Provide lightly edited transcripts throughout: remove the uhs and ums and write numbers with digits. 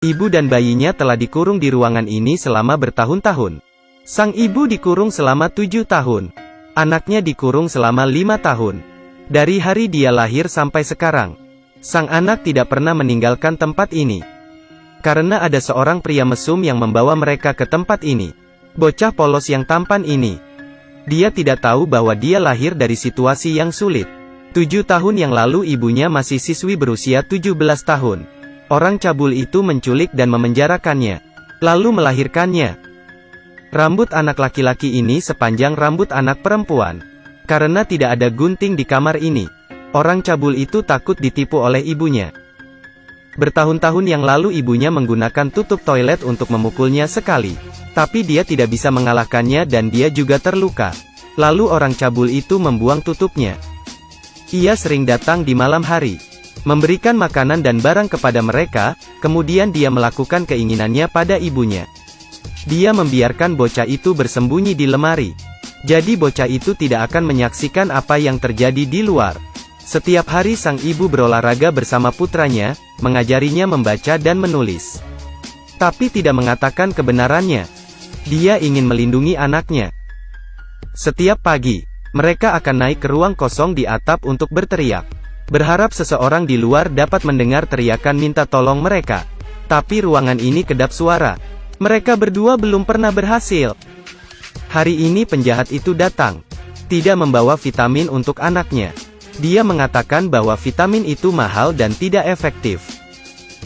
Ibu dan bayinya telah dikurung di ruangan ini selama bertahun-tahun. Sang ibu dikurung selama 7 tahun. Anaknya dikurung selama 5 tahun. Dari hari dia lahir sampai sekarang, sang anak tidak pernah meninggalkan tempat ini. Karena ada seorang pria mesum yang membawa mereka ke tempat ini. Bocah polos yang tampan ini. Dia tidak tahu bahwa dia lahir dari situasi yang sulit. 7 tahun yang lalu ibunya masih siswi berusia 17 tahun. Orang cabul itu menculik dan memenjarakannya, lalu melahirkannya. Rambut anak laki-laki ini sepanjang rambut anak perempuan. Karena tidak ada gunting di kamar ini, orang cabul itu takut ditipu oleh ibunya. Bertahun-tahun yang lalu ibunya menggunakan tutup toilet untuk memukulnya sekali. Tapi dia tidak bisa mengalahkannya dan dia juga terluka. Lalu orang cabul itu membuang tutupnya. Ia sering datang di malam hari, memberikan makanan dan barang kepada mereka, kemudian dia melakukan keinginannya pada ibunya. Dia membiarkan bocah itu bersembunyi di lemari. Jadi bocah itu tidak akan menyaksikan apa yang terjadi di luar. Setiap hari sang ibu berolahraga bersama putranya, mengajarinya membaca dan menulis. Tapi tidak mengatakan kebenarannya. Dia ingin melindungi anaknya. Setiap pagi, mereka akan naik ke ruang kosong di atap untuk berteriak. Berharap seseorang di luar dapat mendengar teriakan minta tolong mereka. Tapi ruangan ini kedap suara. Mereka berdua belum pernah berhasil. Hari ini penjahat itu datang. Tidak membawa vitamin untuk anaknya. Dia mengatakan bahwa vitamin itu mahal dan tidak efektif.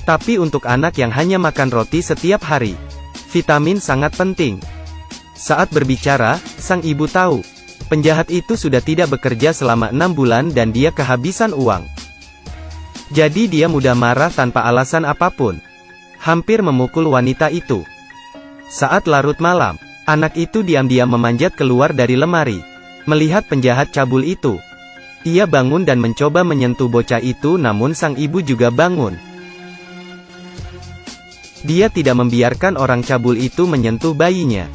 Tapi untuk anak yang hanya makan roti setiap hari, vitamin sangat penting. Saat berbicara, sang ibu tahu. Penjahat itu sudah tidak bekerja selama 6 bulan dan dia kehabisan uang. Jadi dia mudah marah tanpa alasan apapun. Hampir memukul wanita itu. Saat larut malam, anak itu diam-diam memanjat keluar dari lemari. Melihat penjahat cabul itu, ia bangun dan mencoba menyentuh bocah itu, namun sang ibu juga bangun. Dia tidak membiarkan orang cabul itu menyentuh bayinya.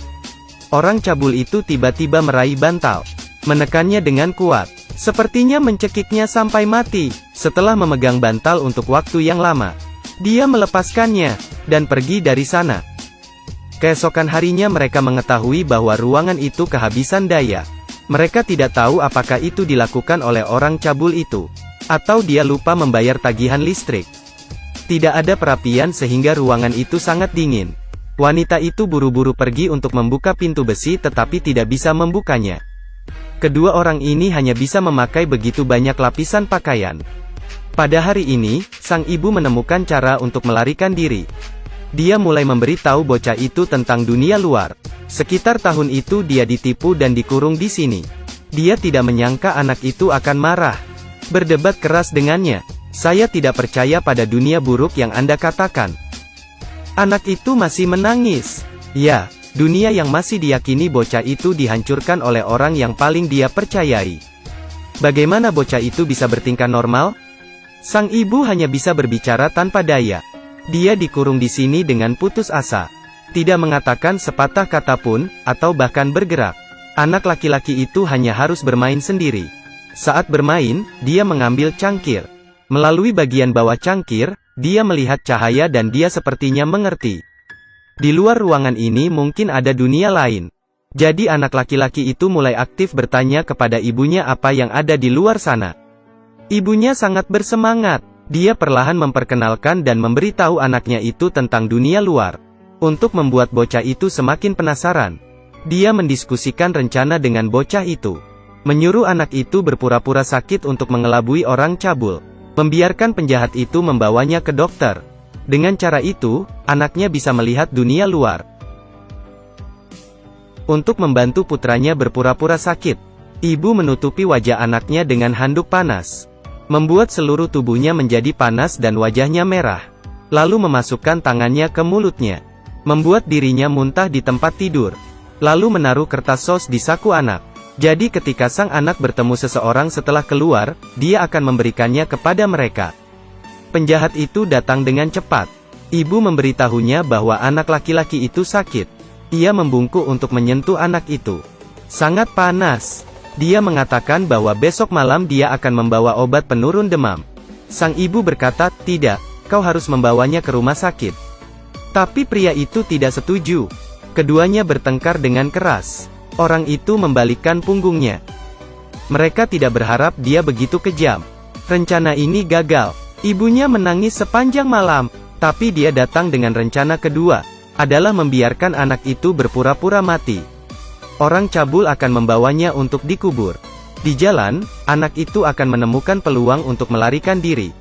Orang cabul itu tiba-tiba meraih bantal, menekannya dengan kuat, sepertinya mencekiknya sampai mati. Setelah memegang bantal untuk waktu yang lama, dia melepaskannya, dan pergi dari sana. Keesokan harinya mereka mengetahui bahwa ruangan itu kehabisan daya. Mereka tidak tahu apakah itu dilakukan oleh orang cabul itu, atau dia lupa membayar tagihan listrik. Tidak ada perapian sehingga ruangan itu sangat dingin. Wanita itu buru-buru pergi untuk membuka pintu besi tetapi tidak bisa membukanya. Kedua orang ini hanya bisa memakai begitu banyak lapisan pakaian. Pada hari ini, sang ibu menemukan cara untuk melarikan diri. Dia mulai memberitahu bocah itu tentang dunia luar. Sekitar tahun itu dia ditipu dan dikurung di sini. Dia tidak menyangka anak itu akan marah. Berdebat keras dengannya. Saya tidak percaya pada dunia buruk yang Anda katakan. Anak itu masih menangis. Ya, dunia yang masih diyakini bocah itu dihancurkan oleh orang yang paling dia percayai. Bagaimana bocah itu bisa bertingkah normal? Sang ibu hanya bisa berbicara tanpa daya. Dia dikurung di sini dengan putus asa. Tidak mengatakan sepatah kata pun, atau bahkan bergerak. Anak laki-laki itu hanya harus bermain sendiri. Saat bermain, dia mengambil cangkir. Melalui bagian bawah cangkir, dia melihat cahaya dan dia sepertinya mengerti. Di luar ruangan ini mungkin ada dunia lain. Jadi anak laki-laki itu mulai aktif bertanya kepada ibunya apa yang ada di luar sana. Ibunya sangat bersemangat. Dia perlahan memperkenalkan dan memberitahu anaknya itu tentang dunia luar. Untuk membuat bocah itu semakin penasaran, dia mendiskusikan rencana dengan bocah itu. Menyuruh anak itu berpura-pura sakit untuk mengelabui orang cabul. Membiarkan penjahat itu membawanya ke dokter. Dengan cara itu, anaknya bisa melihat dunia luar. Untuk membantu putranya berpura-pura sakit, ibu menutupi wajah anaknya dengan handuk panas. Membuat seluruh tubuhnya menjadi panas dan wajahnya merah. Lalu memasukkan tangannya ke mulutnya. Membuat dirinya muntah di tempat tidur. Lalu menaruh kertas sos di saku anak. Jadi ketika sang anak bertemu seseorang setelah keluar, dia akan memberikannya kepada mereka. Penjahat itu datang dengan cepat. Ibu memberitahunya bahwa anak laki-laki itu sakit. Ia membungkuk untuk menyentuh anak itu. Sangat panas. Dia mengatakan bahwa besok malam dia akan membawa obat penurun demam. Sang ibu berkata, "Tidak, kau harus membawanya ke rumah sakit." Tapi pria itu tidak setuju. Keduanya bertengkar dengan keras. Orang itu membalikkan punggungnya. Mereka tidak berharap dia begitu kejam. Rencana ini gagal. Ibunya menangis sepanjang malam. Tapi dia datang dengan rencana kedua, adalah membiarkan anak itu berpura-pura mati. Orang cabul akan membawanya untuk dikubur. Di jalan, anak itu akan menemukan peluang untuk melarikan diri.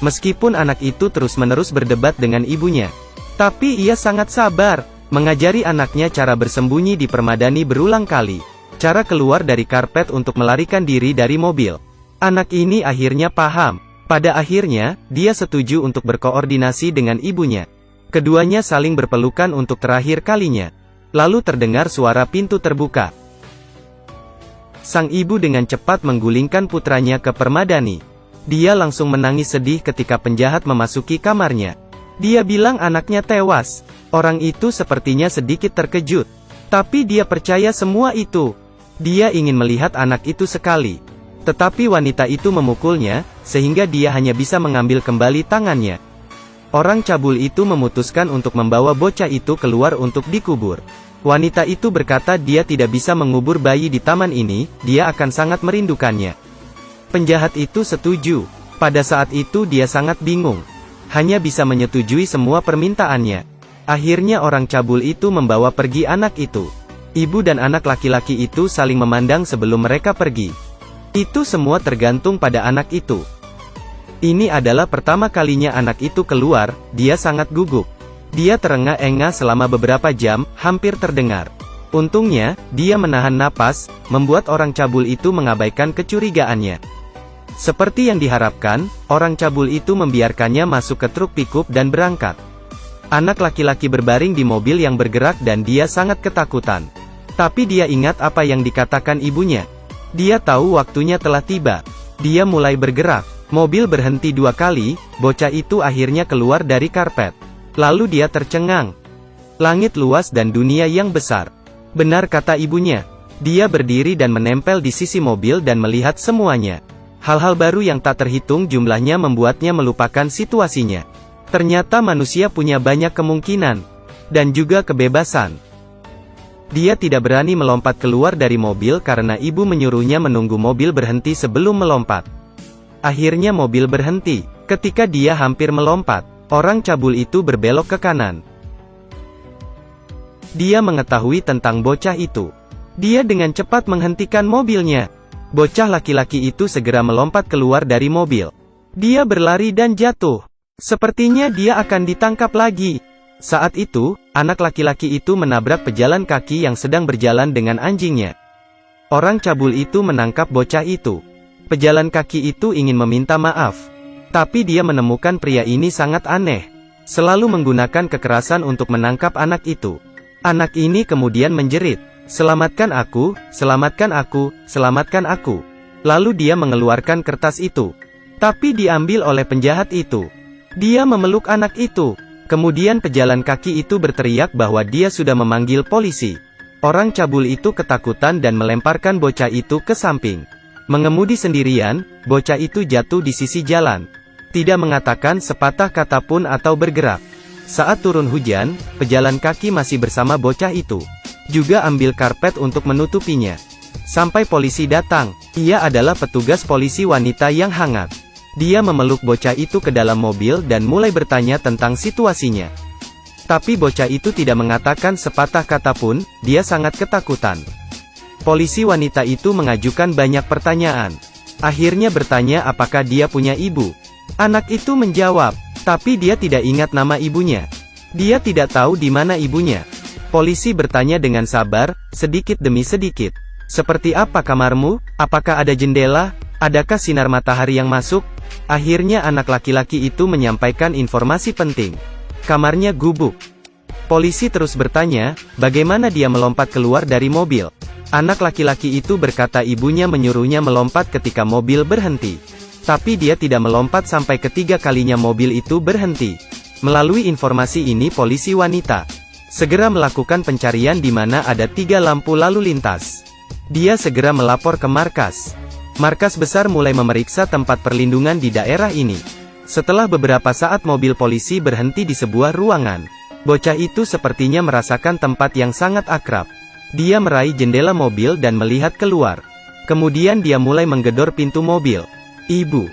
Meskipun anak itu terus-menerus berdebat dengan ibunya, tapi ia sangat sabar, mengajari anaknya cara bersembunyi di permadani berulang kali, cara keluar dari karpet untuk melarikan diri dari mobil. Anak ini akhirnya paham. Pada akhirnya, dia setuju untuk berkoordinasi dengan ibunya. Keduanya saling berpelukan untuk terakhir kalinya. Lalu terdengar suara pintu terbuka. Sang ibu dengan cepat menggulingkan putranya ke permadani. Dia langsung menangis sedih ketika penjahat memasuki kamarnya. Dia bilang anaknya tewas. Orang itu sepertinya sedikit terkejut. Tapi dia percaya semua itu. Dia ingin melihat anak itu sekali. Tetapi wanita itu memukulnya, sehingga dia hanya bisa mengambil kembali tangannya. Orang cabul itu memutuskan untuk membawa bocah itu keluar untuk dikubur. Wanita itu berkata dia tidak bisa mengubur bayi di taman ini, dia akan sangat merindukannya. Penjahat itu setuju. Pada saat itu dia sangat bingung. Hanya bisa menyetujui semua permintaannya. Akhirnya orang cabul itu membawa pergi anak itu. Ibu dan anak laki-laki itu saling memandang sebelum mereka pergi. Itu semua tergantung pada anak itu. Ini adalah pertama kalinya anak itu keluar, dia sangat gugup. Dia terengah-engah selama beberapa jam, hampir terdengar. Untungnya, dia menahan napas, membuat orang cabul itu mengabaikan kecurigaannya. Seperti yang diharapkan, orang cabul itu membiarkannya masuk ke truk pickup dan berangkat. Anak laki-laki berbaring di mobil yang bergerak dan dia sangat ketakutan. Tapi dia ingat apa yang dikatakan ibunya. Dia tahu waktunya telah tiba. Dia mulai bergerak. Mobil berhenti 2 kali, bocah itu akhirnya keluar dari karpet. Lalu dia tercengang. Langit luas dan dunia yang besar. Benar kata ibunya. Dia berdiri dan menempel di sisi mobil dan melihat semuanya. Hal-hal baru yang tak terhitung jumlahnya membuatnya melupakan situasinya. Ternyata manusia punya banyak kemungkinan. Dan juga kebebasan. Dia tidak berani melompat keluar dari mobil karena ibu menyuruhnya menunggu mobil berhenti sebelum melompat. Akhirnya mobil berhenti. Ketika dia hampir melompat, orang cabul itu berbelok ke kanan. Dia mengetahui tentang bocah itu. Dia dengan cepat menghentikan mobilnya. Bocah laki-laki itu segera melompat keluar dari mobil. Dia berlari dan jatuh. Sepertinya dia akan ditangkap lagi. Saat itu, anak laki-laki itu menabrak pejalan kaki yang sedang berjalan dengan anjingnya. Orang cabul itu menangkap bocah itu. Pejalan kaki itu ingin meminta maaf. Tapi dia menemukan pria ini sangat aneh. Selalu menggunakan kekerasan untuk menangkap anak itu. Anak ini kemudian menjerit, "Selamatkan aku, selamatkan aku, selamatkan aku." Lalu dia mengeluarkan kertas itu. Tapi diambil oleh penjahat itu. Dia memeluk anak itu. Kemudian pejalan kaki itu berteriak bahwa dia sudah memanggil polisi. Orang cabul itu ketakutan dan melemparkan bocah itu ke samping. Mengemudi sendirian, bocah itu jatuh di sisi jalan. Tidak mengatakan sepatah kata pun atau bergerak. Saat turun hujan, pejalan kaki masih bersama bocah itu. Juga ambil karpet untuk menutupinya. Sampai polisi datang. Ia adalah petugas polisi wanita yang hangat. Dia memeluk bocah itu ke dalam mobil dan mulai bertanya tentang situasinya. Tapi bocah itu tidak mengatakan sepatah kata pun, dia sangat ketakutan. Polisi wanita itu mengajukan banyak pertanyaan. Akhirnya bertanya apakah dia punya ibu. Anak itu menjawab, tapi dia tidak ingat nama ibunya. Dia tidak tahu di mana ibunya. Polisi bertanya dengan sabar, sedikit demi sedikit. Seperti apa kamarmu? Apakah ada jendela? Adakah sinar matahari yang masuk? Akhirnya anak laki-laki itu menyampaikan informasi penting. Kamarnya gubuk. Polisi terus bertanya, bagaimana dia melompat keluar dari mobil? Anak laki-laki itu berkata ibunya menyuruhnya melompat ketika mobil berhenti. Tapi dia tidak melompat sampai ketiga kalinya mobil itu berhenti. Melalui informasi ini polisi wanita segera melakukan pencarian di mana ada 3 lampu lalu lintas. Dia segera melapor ke markas. Markas besar mulai memeriksa tempat perlindungan di daerah ini. Setelah beberapa saat mobil polisi berhenti di sebuah ruangan. Bocah itu sepertinya merasakan tempat yang sangat akrab. Dia meraih jendela mobil dan melihat keluar. Kemudian dia mulai menggedor pintu mobil. Ibu.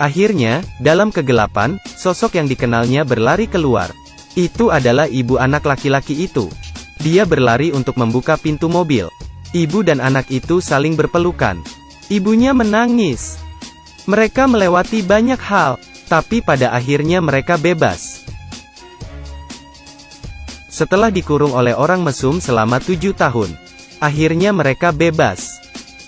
Akhirnya, dalam kegelapan, sosok yang dikenalnya berlari keluar. Itu adalah ibu anak laki-laki itu. Dia berlari untuk membuka pintu mobil. Ibu dan anak itu saling berpelukan. Ibunya menangis. Mereka melewati banyak hal, tapi pada akhirnya mereka bebas. Setelah dikurung oleh orang mesum selama 7 tahun, akhirnya mereka bebas.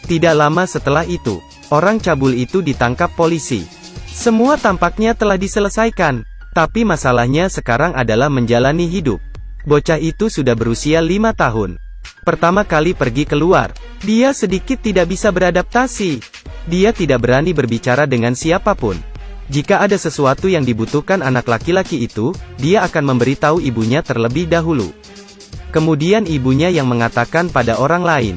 Tidak lama setelah itu, orang cabul itu ditangkap polisi. Semua tampaknya telah diselesaikan, tapi masalahnya sekarang adalah menjalani hidup. Bocah itu sudah berusia 5 tahun. Pertama kali pergi keluar, dia sedikit tidak bisa beradaptasi. Dia tidak berani berbicara dengan siapapun. Jika ada sesuatu yang dibutuhkan anak laki-laki itu, dia akan memberitahu ibunya terlebih dahulu. Kemudian ibunya yang mengatakan pada orang lain,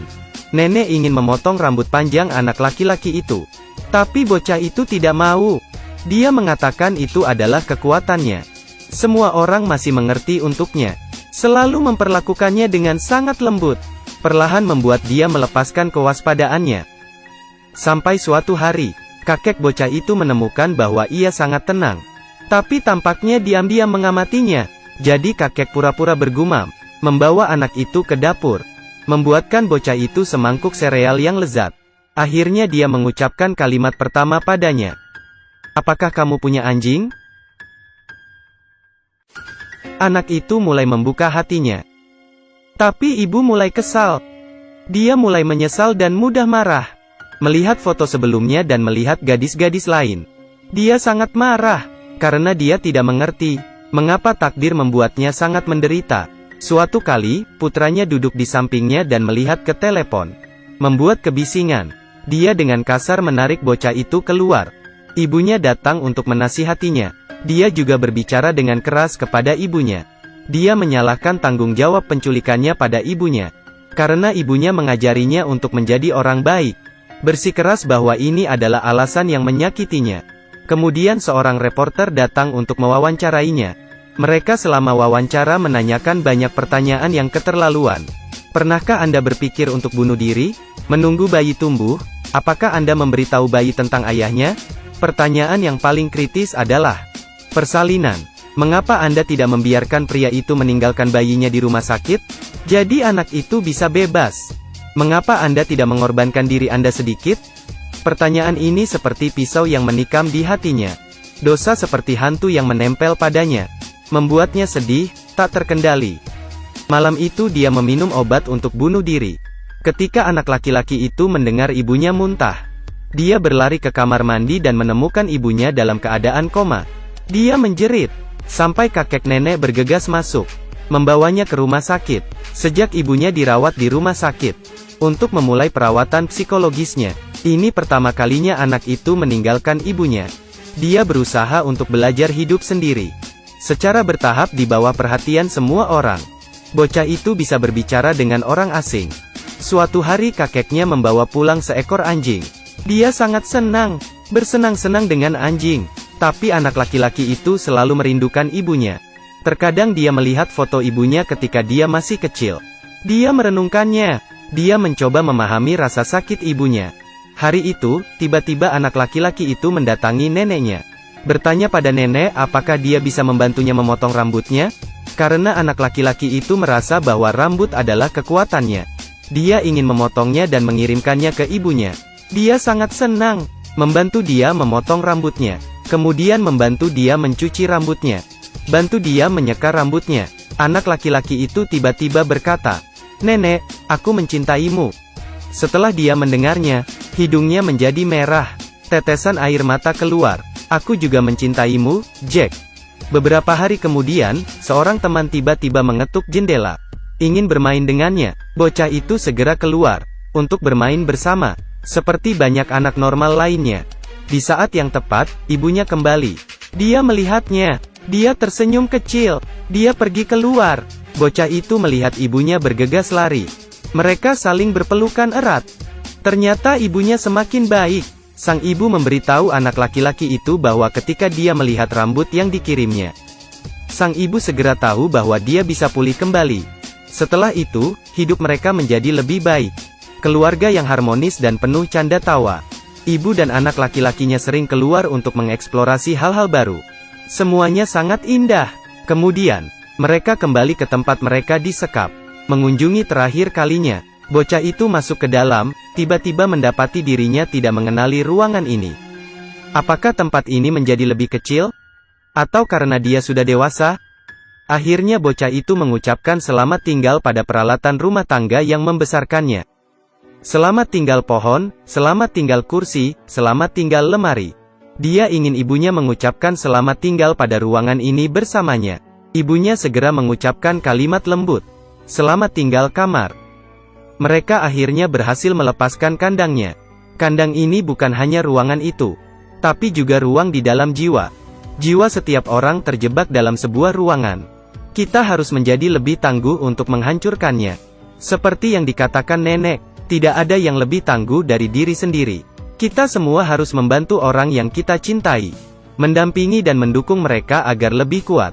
"Nenek ingin memotong rambut panjang anak laki-laki itu." Tapi bocah itu tidak mau. Dia mengatakan itu adalah kekuatannya. Semua orang masih mengerti untuknya. Selalu memperlakukannya dengan sangat lembut. Perlahan membuat dia melepaskan kewaspadaannya. Sampai suatu hari, kakek bocah itu menemukan bahwa ia sangat tenang. Tapi tampaknya diam-diam mengamatinya. Jadi kakek pura-pura bergumam, membawa anak itu ke dapur. Membuatkan bocah itu semangkuk sereal yang lezat. Akhirnya dia mengucapkan kalimat pertama padanya. "Apakah kamu punya anjing?" Anak itu mulai membuka hatinya. Tapi ibu mulai kesal. Dia mulai menyesal dan mudah marah. Melihat foto sebelumnya dan melihat gadis-gadis lain. Dia sangat marah, karena dia tidak mengerti, mengapa takdir membuatnya sangat menderita. Suatu kali, putranya duduk di sampingnya dan melihat ke telepon. Membuat kebisingan. Dia dengan kasar menarik bocah itu keluar. Ibunya datang untuk menasihatinya. Dia juga berbicara dengan keras kepada ibunya. Dia menyalahkan tanggung jawab penculikannya pada ibunya. Karena ibunya mengajarinya untuk menjadi orang baik. Bersikeras bahwa ini adalah alasan yang menyakitinya. Kemudian seorang reporter datang untuk mewawancarainya. Mereka selama wawancara menanyakan banyak pertanyaan yang keterlaluan. Pernahkah Anda berpikir untuk bunuh diri? Menunggu bayi tumbuh? Apakah Anda memberitahu bayi tentang ayahnya? Pertanyaan yang paling kritis adalah persalinan. Mengapa Anda tidak membiarkan pria itu meninggalkan bayinya di rumah sakit? Jadi anak itu bisa bebas. Mengapa Anda tidak mengorbankan diri Anda sedikit? Pertanyaan ini seperti pisau yang menikam di hatinya. Dosa seperti hantu yang menempel padanya. Membuatnya sedih, tak terkendali. Malam itu dia meminum obat untuk bunuh diri. Ketika anak laki-laki itu mendengar ibunya muntah, dia berlari ke kamar mandi dan menemukan ibunya dalam keadaan koma. Dia menjerit, sampai kakek nenek bergegas masuk, membawanya ke rumah sakit. Sejak ibunya dirawat di rumah sakit, untuk memulai perawatan psikologisnya. Ini pertama kalinya anak itu meninggalkan ibunya. Dia berusaha untuk belajar hidup sendiri. Secara bertahap di bawah perhatian semua orang. Bocah itu bisa berbicara dengan orang asing. Suatu hari kakeknya membawa pulang seekor anjing. Dia sangat senang, bersenang-senang dengan anjing. Tapi anak laki-laki itu selalu merindukan ibunya. Terkadang dia melihat foto ibunya ketika dia masih kecil. Dia merenungkannya. Dia mencoba memahami rasa sakit ibunya. Hari itu, tiba-tiba anak laki-laki itu mendatangi neneknya. Bertanya pada nenek apakah dia bisa membantunya memotong rambutnya? Karena anak laki-laki itu merasa bahwa rambut adalah kekuatannya. Dia ingin memotongnya dan mengirimkannya ke ibunya. Dia sangat senang, membantu dia memotong rambutnya. Kemudian membantu dia mencuci rambutnya. Bantu dia menyekar rambutnya. Anak laki-laki itu tiba-tiba berkata, "Nenek, aku mencintaimu." Setelah dia mendengarnya, hidungnya menjadi merah. Tetesan air mata keluar. "Aku juga mencintaimu, Jack." Beberapa hari kemudian, seorang teman tiba-tiba mengetuk jendela. Ingin bermain dengannya. Bocah itu segera keluar, untuk bermain bersama. Seperti banyak anak normal lainnya. Di saat yang tepat, ibunya kembali. Dia melihatnya. Dia tersenyum kecil. Dia pergi keluar. Bocah itu melihat ibunya bergegas lari. Mereka saling berpelukan erat. Ternyata ibunya semakin baik. Sang ibu memberitahu anak laki-laki itu bahwa ketika dia melihat rambut yang dikirimnya, sang ibu segera tahu bahwa dia bisa pulih kembali. Setelah itu, hidup mereka menjadi lebih baik. Keluarga yang harmonis dan penuh canda tawa. Ibu dan anak laki-lakinya sering keluar untuk mengeksplorasi hal-hal baru. Semuanya sangat indah. Kemudian, mereka kembali ke tempat mereka di sekap. Mengunjungi terakhir kalinya, bocah itu masuk ke dalam, tiba-tiba mendapati dirinya tidak mengenali ruangan ini. Apakah tempat ini menjadi lebih kecil? Atau karena dia sudah dewasa? Akhirnya bocah itu mengucapkan selamat tinggal pada peralatan rumah tangga yang membesarkannya. Selamat tinggal pohon, selamat tinggal kursi, selamat tinggal lemari. Dia ingin ibunya mengucapkan selamat tinggal pada ruangan ini bersamanya. Ibunya segera mengucapkan kalimat lembut. Selamat tinggal kamar. Mereka akhirnya berhasil melepaskan kandangnya. Kandang ini bukan hanya ruangan itu, tapi juga ruang di dalam jiwa. Jiwa setiap orang terjebak dalam sebuah ruangan. Kita harus menjadi lebih tangguh untuk menghancurkannya. Seperti yang dikatakan nenek, tidak ada yang lebih tangguh dari diri sendiri. Kita semua harus membantu orang yang kita cintai, mendampingi dan mendukung mereka agar lebih kuat.